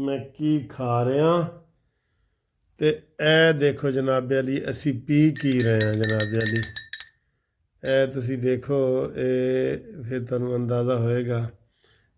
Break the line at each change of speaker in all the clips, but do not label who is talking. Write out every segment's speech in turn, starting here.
ਮੈਂ ਕੀ ਖਾ ਰਿਹਾ। ਤੇ ਇਹ ਦੇਖੋ ਜਨਾਬ ਅਲੀ, ਅਸੀਂ ਪੀ ਕੀ ਰਹੇ ਹਾਂ ਜਨਾਬ ਅਲੀ। ਇਹ ਤੁਸੀਂ ਦੇਖੋ, ਇਹ ਫਿਰ ਤੁਹਾਨੂੰ ਅੰਦਾਜ਼ਾ ਹੋਏਗਾ।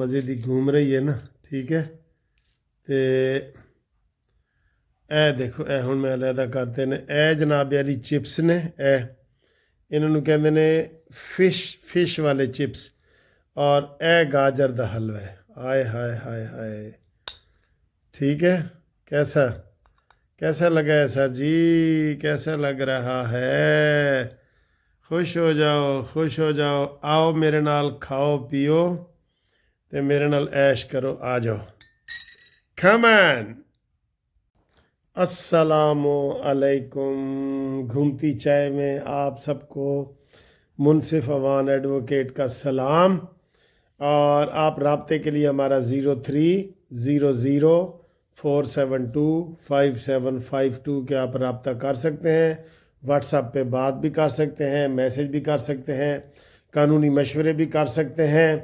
ਮਜ਼ੇ ਦੀ ਘੂਮ ਰਹੀ ਹੈ ਨਾ, ਠੀਕ ਹੈ। ਤੇ ਇਹ ਦੇਖੋ, ਇਹ ਹੁਣ ਮੈਂ ਅਲੱਗਾ ਕਰਤੇ ਨੇ। ਇਹ ਜਨਾਬ ਅਲੀ ਚਿਪਸ ਨੇ, ਇਹਨਾਂ ਨੂੰ ਕਹਿੰਦੇ ਨੇ ਫਿਸ਼ ਵਾਲੇ ਚਿਪਸ। اور اے گاجر دا حلوہ ہے، آئے ہائے ہائے ہائے، ٹھیک ہے۔ کیسا لگا ہے سر جی؟ کیسا لگ رہا ہے؟ خوش ہو جاؤ، خوش ہو جاؤ، آؤ میرے نال کھاؤ پیو تے میرے نال عیش کرو، آ جاؤ، کم آن۔ السلام علیکم، گھومتی چائے میں آپ سب کو منصف اوان ایڈوکیٹ کا سلام۔ اور آپ رابطے کے لیے ہمارا 030047257552 کے آپ رابطہ کر سکتے ہیں۔ واٹس ایپ پہ بات بھی کر سکتے ہیں، میسج بھی کر سکتے ہیں، قانونی مشورے بھی کر سکتے ہیں،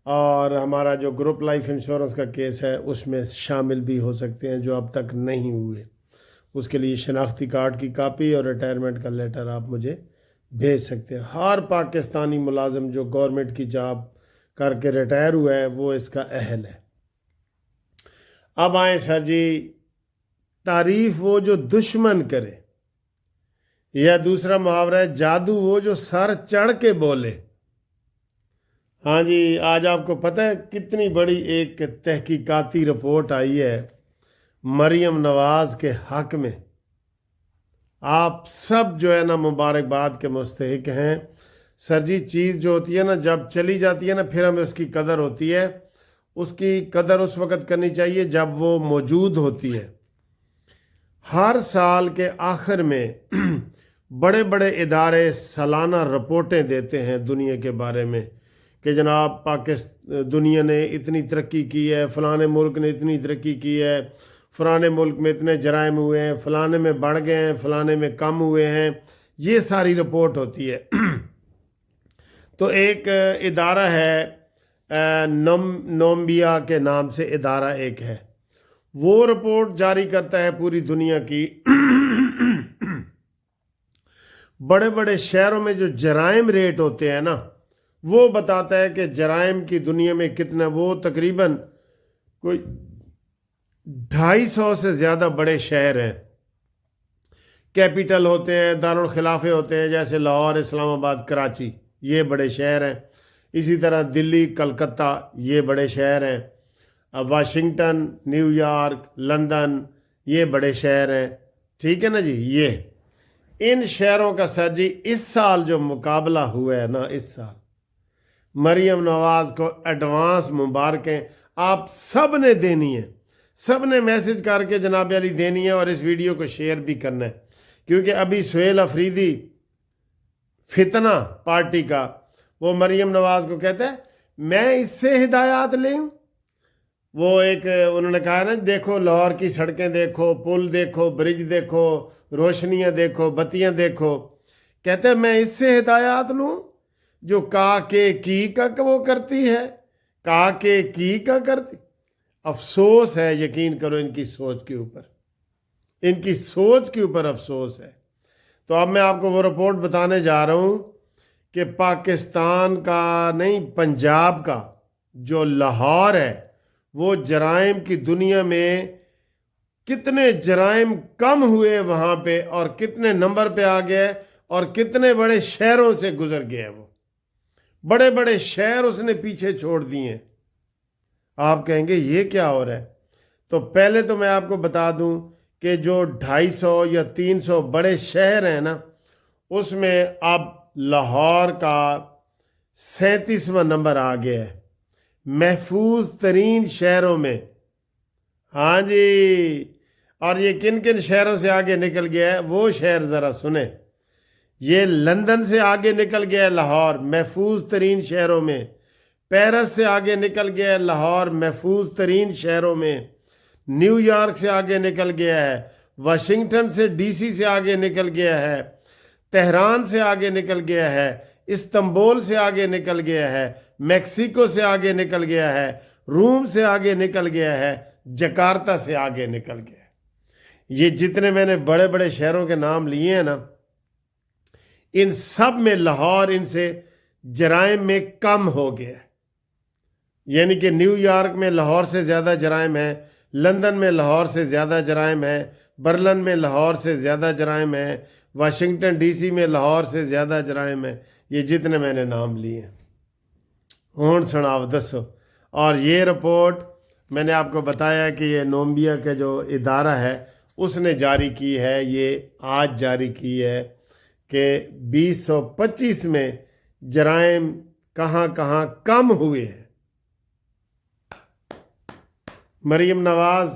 اور ہمارا جو گروپ لائف انشورنس کا کیس ہے اس میں شامل بھی ہو سکتے ہیں جو اب تک نہیں ہوئے۔ اس کے لیے شناختی کارڈ کی کاپی اور ریٹائرمنٹ کا لیٹر آپ مجھے بھیج سکتے ہیں۔ ہر پاکستانی ملازم جو گورنمنٹ کی جاب کر کے ریٹائر ہوا ہے وہ اس کا اہل ہے۔ اب آئیں سر جی، تعریف وہ جو دشمن کرے، یا دوسرا محاورہ ہے جادو وہ جو سر چڑھ کے بولے۔ ہاں جی، آج آپ کو پتہ ہے کتنی بڑی ایک تحقیقاتی رپورٹ آئی ہے مریم نواز کے حق میں۔ آپ سب جو ہے نا مبارکباد کے مستحق ہیں۔ سر جی، چیز جو ہوتی ہے نا جب چلی جاتی ہے نا پھر ہمیں اس کی قدر ہوتی ہے۔ اس کی قدر اس وقت کرنی چاہیے جب وہ موجود ہوتی ہے۔ ہر سال کے آخر میں بڑے بڑے ادارے سالانہ رپورٹیں دیتے ہیں دنیا کے بارے میں کہ جناب دنیا نے اتنی ترقی کی ہے، فلانے ملک نے اتنی ترقی کی ہے، فلانے ملک میں اتنے جرائم ہوئے ہیں، فلانے میں بڑھ گئے ہیں، فلانے میں کم ہوئے ہیں۔ یہ ساری رپورٹ ہوتی ہے۔ تو ایک ادارہ ہے نومبیا کے نام سے ادارہ ایک ہے، وہ رپورٹ جاری کرتا ہے پوری دنیا کی۔ بڑے بڑے شہروں میں جو جرائم ریٹ ہوتے ہیں نا وہ بتاتا ہے کہ جرائم کی دنیا میں کتنا، وہ تقریباً کوئی 250 سے زیادہ بڑے شہر ہیں، کیپٹل ہوتے ہیں، دارالخلافے ہوتے ہیں، جیسے لاہور، اسلام آباد، کراچی، یہ بڑے شہر ہیں۔ اسی طرح دلی، کلکتہ، یہ بڑے شہر ہیں۔ واشنگٹن، نیو یارک، لندن، یہ بڑے شہر ہیں، ٹھیک ہے نا جی۔ یہ ان شہروں کا سر جی اس سال جو مقابلہ ہوا ہے نا، اس سال مریم نواز کو ایڈوانس مبارکیں آپ سب نے دینی ہے، سب نے میسج کر کے جناب علی دینی ہے، اور اس ویڈیو کو شیئر بھی کرنا ہے، کیونکہ ابھی سہیل افریدی فتنہ پارٹی کا وہ مریم نواز کو کہتا ہے میں اس سے ہدایات لیں۔ وہ ایک انہوں نے کہا نا، دیکھو لاہور کی سڑکیں دیکھو، پل دیکھو، برج دیکھو، روشنیاں دیکھو، بتیاں دیکھو، کہتے ہیں میں اس سے ہدایات لوں جو کا کے کی کا وہ کرتی ہے، کا کے کی کا کرتی۔ افسوس ہے، یقین کرو ان کی سوچ کے اوپر، ان کی سوچ کے اوپر افسوس ہے۔ تو اب میں آپ کو وہ رپورٹ بتانے جا رہا ہوں کہ پاکستان کا نہیں، پنجاب کا جو لاہور ہے، وہ جرائم کی دنیا میں کتنے جرائم کم ہوئے وہاں پہ، اور کتنے نمبر پہ آ گئے، اور کتنے بڑے شہروں سے گزر گیا۔ وہ بڑے بڑے شہر اس نے پیچھے چھوڑ دیے ہیں۔ آپ کہیں گے یہ کیا ہو رہا ہے؟ تو پہلے تو میں آپ کو بتا دوں کہ جو 250 یا 300 بڑے شہر ہیں نا، اس میں اب لاہور کا 37واں نمبر آ گیا ہے محفوظ ترین شہروں میں۔ ہاں جی، اور یہ کن کن شہروں سے آگے نکل گیا ہے وہ شہر ذرا سنیں۔ یہ لندن سے آگے نکل گیا ہے لاہور محفوظ ترین شہروں میں، پیرس سے آگے نکل گیا ہے لاہور محفوظ ترین شہروں میں، نیو یارک سے آگے نکل گیا ہے، واشنگٹن سے ڈی سی سے آگے نکل گیا ہے، تہران سے آگے نکل گیا ہے، استنبول سے آگے نکل گیا ہے، میکسیکو سے آگے نکل گیا ہے، روم سے آگے نکل گیا ہے، جکارتا سے آگے نکل گیا ہے۔ یہ جتنے میں نے بڑے بڑے شہروں کے نام لیے ہیں نا، ان سب میں لاہور ان سے جرائم میں کم ہو گیا ہے۔ یعنی کہ نیو یارک میں لاہور سے زیادہ جرائم ہے، لندن میں لاہور سے زیادہ جرائم ہے، برلن میں لاہور سے زیادہ جرائم ہے، واشنگٹن ڈی سی میں لاہور سے زیادہ جرائم ہے۔ یہ جتنے میں نے نام لیے ہیں۔ ہون سناؤ دسو۔ اور یہ رپورٹ میں نے آپ کو بتایا کہ یہ نومبیا کا جو ادارہ ہے اس نے جاری کی ہے، یہ آج جاری کی ہے کہ 2025 میں جرائم کہاں کہاں کم ہوئے ہیں۔ مریم نواز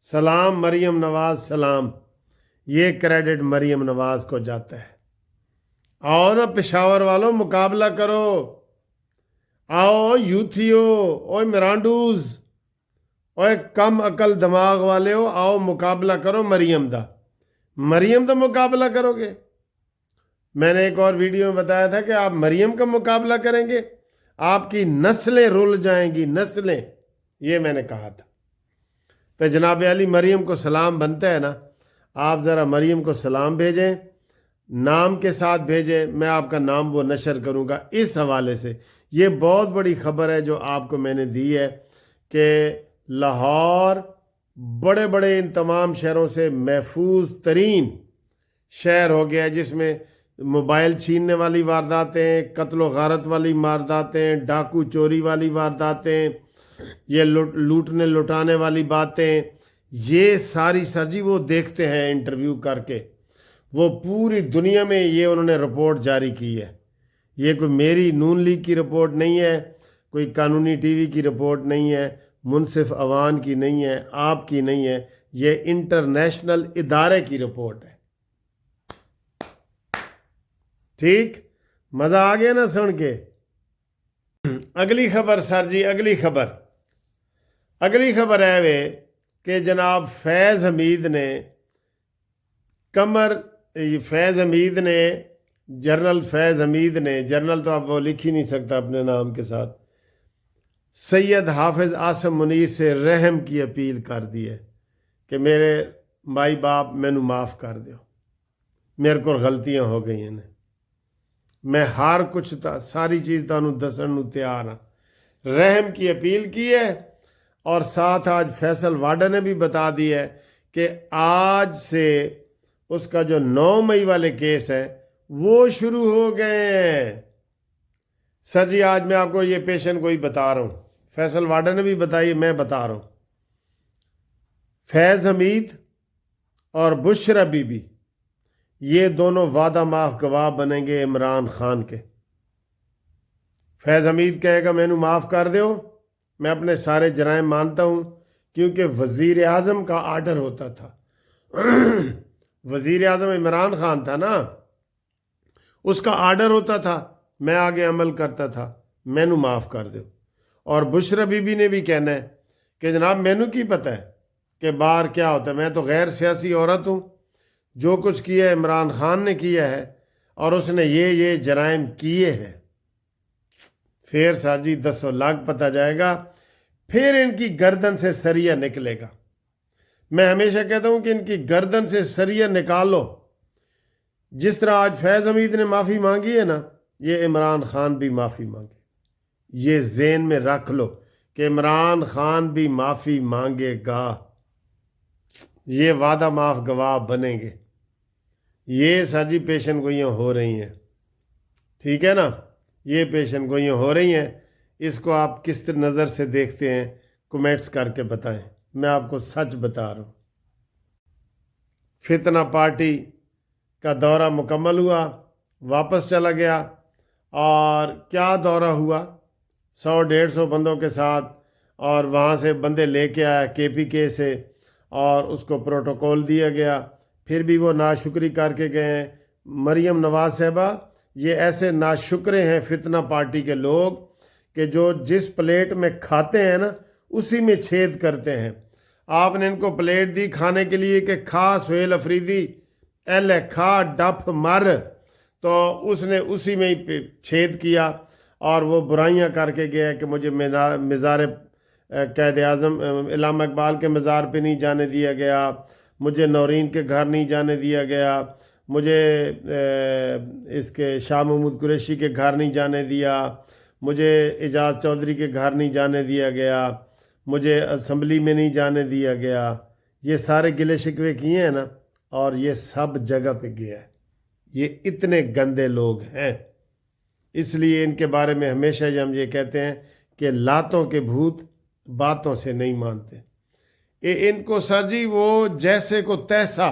سلام، مریم نواز سلام، یہ کریڈٹ مریم نواز کو جاتا ہے۔ آؤ نا پشاور والوں، مقابلہ کرو، آؤ یوتھیو، اوے مرانڈوز، اوے کم عقل دماغ والے ہو، آؤ مقابلہ کرو مریم دا مقابلہ کرو گے۔ میں نے ایک اور ویڈیو میں بتایا تھا کہ آپ مریم کا مقابلہ کریں گے، آپ کی نسلیں رل جائیں گی، نسلیں، یہ میں نے کہا تھا۔ تو جناب علی مریم کو سلام بنتا ہے نا، آپ ذرا مریم کو سلام بھیجیں، نام کے ساتھ بھیجیں، میں آپ کا نام وہ نشر کروں گا۔ اس حوالے سے یہ بہت بڑی خبر ہے جو آپ کو میں نے دی ہے کہ لاہور بڑے بڑے ان تمام شہروں سے محفوظ ترین شہر ہو گیا ہے، جس میں موبائل چھیننے والی وارداتیں، قتل و غارت والی وارداتیں، ڈاکو چوری والی وارداتیں، یہ لوٹنے لٹانے والی باتیں، یہ ساری سر جی وہ دیکھتے ہیں انٹرویو کر کے، وہ پوری دنیا میں یہ انہوں نے رپورٹ جاری کی ہے۔ یہ کوئی میری نون لیگ کی رپورٹ نہیں ہے، کوئی قانونی ٹی وی کی رپورٹ نہیں ہے، منصف عوان کی نہیں ہے، آپ کی نہیں ہے، یہ انٹرنیشنل ادارے کی رپورٹ ہے۔ ٹھیک، مزہ آ گیا نا سن کے؟ اگلی خبر سر جی، اگلی خبر ہے وہ کہ جناب فیض حمید نے جنرل فیض حمید نے، جنرل تو اب وہ لکھ ہی نہیں سکتا اپنے نام کے ساتھ، سید حافظ عاصم منیر سے رحم کی اپیل کر دی ہے کہ میرے مائی باپ مینو معاف کر دیو، میرے کو غلطیاں ہو گئی ہیں، میں ہر کچھ ساری چیز تانوں دسن نو تیار ہاں۔ رحم کی اپیل کی ہے، اور ساتھ آج فیصل واڈا نے بھی بتا دی ہے کہ آج سے اس کا جو 9 مئی والے کیس ہے وہ شروع ہو گئے ہیں۔ سر جی آج میں آپ کو یہ پیشن گوئی بتا رہا ہوں، فیصل واڈا نے بھی بتائی، میں بتا رہا ہوں۔ فیض حمید اور بشرا بی بی یہ دونوں وعدہ معاف گواہ بنیں گے عمران خان کے۔ فیض حمید کہے گا مینو معاف کر دیو، میں اپنے سارے جرائم مانتا ہوں، کیونکہ وزیر اعظم کا آرڈر ہوتا تھا۔ وزیر اعظم عمران خان تھا نا، اس کا آرڈر ہوتا تھا، میں آگے عمل کرتا تھا، مینو معاف کر دو۔ اور بشرا بی بی نے بھی کہنا ہے کہ جناب مینو کی پتہ ہے کہ باہر کیا ہوتا ہے، میں تو غیر سیاسی عورت ہوں، جو کچھ کیا ہے عمران خان نے کیا ہے، اور اس نے یہ جرائم کیے ہیں۔ پھر سر جی 10 لاکھ پتہ جائے گا، پھر ان کی گردن سے سریا نکلے گا۔ میں ہمیشہ کہتا ہوں کہ ان کی گردن سے سریا نکالو، جس طرح آج فیض حمید نے معافی مانگی ہے نا، یہ عمران خان بھی معافی مانگے۔ یہ ذہن میں رکھ لو کہ عمران خان بھی معافی مانگے گا، یہ وعدہ معاف گواہ بنیں گے۔ یہ سر جی پیشن گوئیاں ہو رہی ہیں، ٹھیک ہے نا، یہ پیشن گوئیاں ہو رہی ہیں۔ اس کو آپ کس نظر سے دیکھتے ہیں کمنٹس کر کے بتائیں، میں آپ کو سچ بتا رہا ہوں۔ فتنہ پارٹی کا دورہ مکمل ہوا، واپس چلا گیا، اور کیا دورہ ہوا، 100-150 بندوں کے ساتھ، اور وہاں سے بندے لے کے آیا KPK سے، اور اس کو پروٹوکول دیا گیا، پھر بھی وہ ناشکری کر کے گئے ہیں۔ مریم نواز صاحبہ، یہ ایسے ناشکرے ہیں فتنہ پارٹی کے لوگ کہ جو جس پلیٹ میں کھاتے ہیں نا اسی میں چھید کرتے ہیں۔ آپ نے ان کو پلیٹ دی کھانے کے لیے کہ کھا سہیل افریدی، کھا ڈپ مر، تو اس نے اسی میں ہی چھید کیا، اور وہ برائیاں کر کے گیا کہ مجھے مزار قائد اعظم علامہ اقبال کے مزار پہ نہیں جانے دیا گیا، مجھے نورین کے گھر نہیں جانے دیا گیا، مجھے اس کے شاہ محمود قریشی کے گھر نہیں جانے دیا، مجھے اعجاز چودھری کے گھر نہیں جانے دیا گیا، مجھے اسمبلی میں نہیں جانے دیا گیا. یہ سارے گلے شکوے کیے ہیں نا، اور یہ سب جگہ پہ گیا ہے. یہ اتنے گندے لوگ ہیں. اس لیے ان کے بارے میں ہمیشہ ہم یہ کہتے ہیں کہ لاتوں کے بھوت باتوں سے نہیں مانتے. ان کو سر جی وہ جیسے کو تیسا،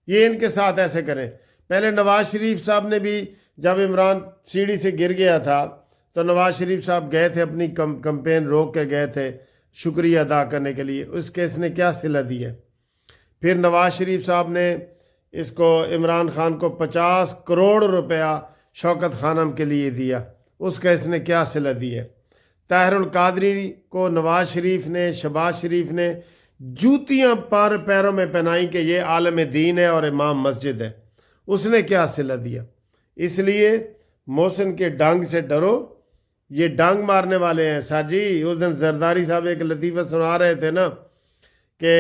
یہ ان کے ساتھ ایسے کریں. پہلے نواز شریف صاحب نے بھی جب عمران سیڑھی سے گر گیا تھا تو نواز شریف صاحب گئے تھے، اپنی کمپین روک کے گئے تھے شکریہ ادا کرنے کے لیے. اس کے اس نے کیا صلہ دی ہے؟ پھر نواز شریف صاحب نے اس کو عمران خان کو 50 کروڑ روپیہ شوکت خانم کے لیے دیا، اس کا اس نے کیا صلہ دی ہے؟ طاہر القادری کو نواز شریف نے، شہباز شریف نے جوتیاں پیروں میں پہنائی کہ یہ عالم دین ہے اور امام مسجد ہے، اس نے کیا صلہ دیا؟ اس لیے محسن کے ڈانگ سے ڈرو، یہ ڈانگ مارنے والے ہیں. سر جی اس دن زرداری صاحب ایک لطیفہ سنا رہے تھے نا کہ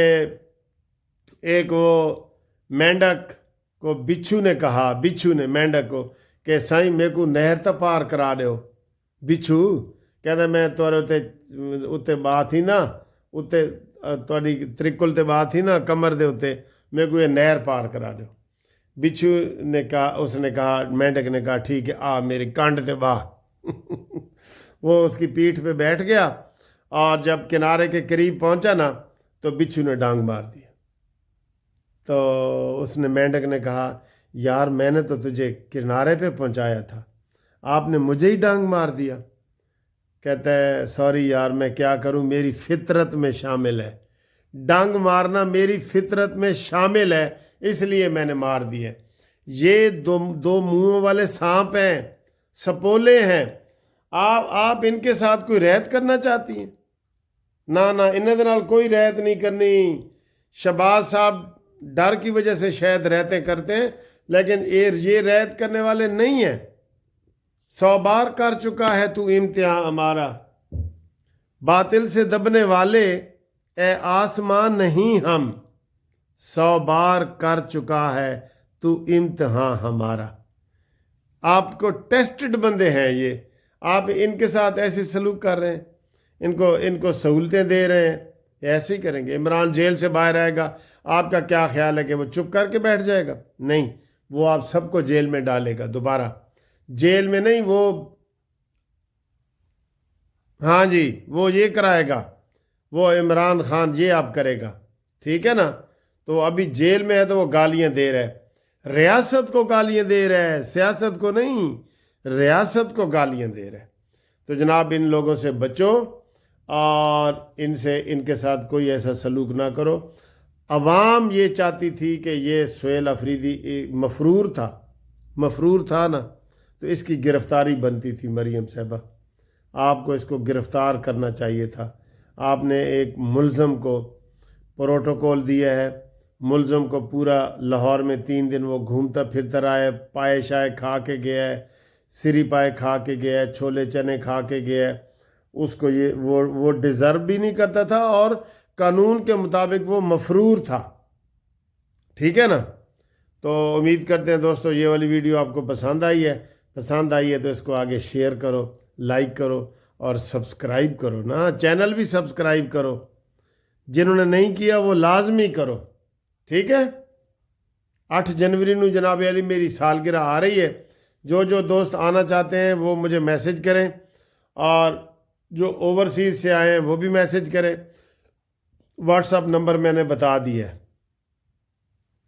ایک وہ مینڈک کو بچھو نے کہا، بچھو نے مینڈک کو کہ سائیں میرے کو نہر تا پار کرا دیو. بچھو کہتا میں تورے اتنے بات ہی نا، اتنے تھوڑی ترکل تے بات ہی نا کمر دے اتنے، میرے کو یہ نہر پار کرا دیو. بچھو نے کہا، اس نے کہا، مینڈک نے کہا ٹھیک ہے آ میری کانڈ تے باہ. وہ اس کی پیٹھ پہ بیٹھ گیا اور جب کنارے کے قریب پہنچا نا تو بچھو نے ڈانگ مار دیا. تو اس نے مینڈک نے کہا یار میں نے تو تجھے کنارے پہ پہنچایا تھا، آپ نے مجھے ہی ڈانگ مار دیا. کہتا ہے سوری یار میں کیا کروں، میری فطرت میں شامل ہے، ڈانگ مارنا میری فطرت میں شامل ہے، اس لیے میں نے مار دیا. یہ دو منہوں والے سانپ ہیں، سپولے ہیں. آپ ان کے ساتھ کوئی رعایت کرنا چاہتی ہیں؟ نہ انہوں دے نال کوئی رعایت نہیں کرنی. شہباز صاحب ڈر کی وجہ سے شاید رعایتیں کرتے ہیں، لیکن یہ رعایت کرنے والے نہیں ہیں. 100 بار کر چکا ہے تو امتحان ہمارا، باطل سے دبنے والے اے آسمان نہیں ہم، 100 بار کر چکا ہے تو امتحان ہمارا. آپ کو ٹیسٹڈ بندے ہیں یہ، آپ ان کے ساتھ ایسے سلوک کر رہے ہیں، ان کو سہولتیں دے رہے ہیں، ایسے ہی کریں گے. عمران جیل سے باہر آئے گا، آپ کا کیا خیال ہے کہ وہ چپ کر کے بیٹھ جائے گا؟ نہیں، وہ آپ سب کو جیل میں ڈالے گا دوبارہ. جیل میں نہیں، وہ ہاں جی وہ یہ کرائے گا، وہ عمران خان یہ آپ کرے گا، ٹھیک ہے نا. تو ابھی جیل میں ہے تو وہ گالیاں دے رہا ہے، ریاست کو گالیاں دے رہا ہے، سیاست کو نہیں، ریاست کو گالیاں دے رہا ہے. تو جناب ان لوگوں سے بچو اور ان کے ساتھ کوئی ایسا سلوک نہ کرو. عوام یہ چاہتی تھی کہ یہ سہیل آفریدی مفرور تھا نا، تو اس کی گرفتاری بنتی تھی. مریم صاحبہ آپ کو اس کو گرفتار کرنا چاہیے تھا. آپ نے ایک ملزم کو پروٹوکول دیا ہے، ملزم کو پورا لاہور میں 3 دن وہ گھومتا پھرتا رہا ہے، پائے شائے کھا کے گیا ہے، سری پائے کھا کے گیا ہے، چھولے چنے کھا کے گیا ہے. اس کو وہ ڈیزرو بھی نہیں کرتا تھا اور قانون کے مطابق وہ مفرور تھا. ٹھیک ہے نا. تو امید کرتے ہیں دوستو یہ والی ویڈیو آپ کو پسند آئی ہے تو اس کو آگے شیئر کرو، لائک کرو اور سبسکرائب کرو نا. چینل بھی سبسکرائب کرو، جنہوں نے نہیں کیا وہ لازمی کرو. ٹھیک ہے. 8 جنوری نو جناب علی میری سالگرہ آ رہی ہے. جو دوست آنا چاہتے ہیں وہ مجھے میسج کریں، اور جو اوورسیز سے آئے ہیں وہ بھی میسج کریں. واٹس اپ نمبر میں نے بتا دیا ہے.